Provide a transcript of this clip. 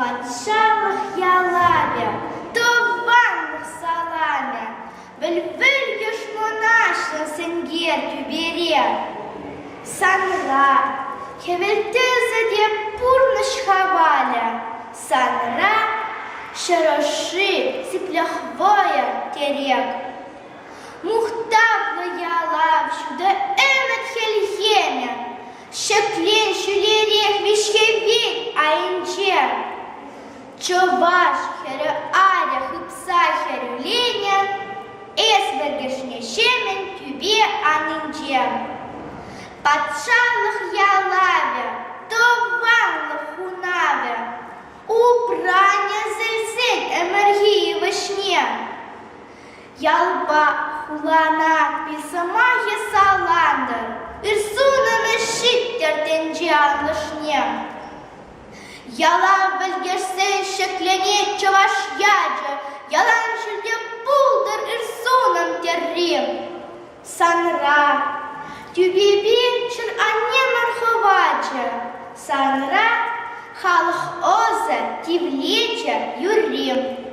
Патшалық ялаве, тованлық саламе, Віл-віл ешмонашын сінгер түбере. Санра, хевелтезі деп пурныш хаваля, Санра, шароши, сиплахвоя терек. Мухтавлы ялав шуды әвет хелхеме, Шеклен шүлерек вишхевек айынче. Чуваш хері аря хыпса херюлене, Эсбергешне шемен түбе анынче. Патшалық ялаве, тованлық хунаве, Упраня зілсен әміргей вишне. Ялба хулана писамахе саландыр, Ирсунымы шиттер тенже анлышне. Ялав білгерсен шекленет чаваш яджы, Ялан жүлде пулдыр ирсуным террим. Санра, тюбебе чыр анне марховачы, Санра, халық озы тивлече юррим.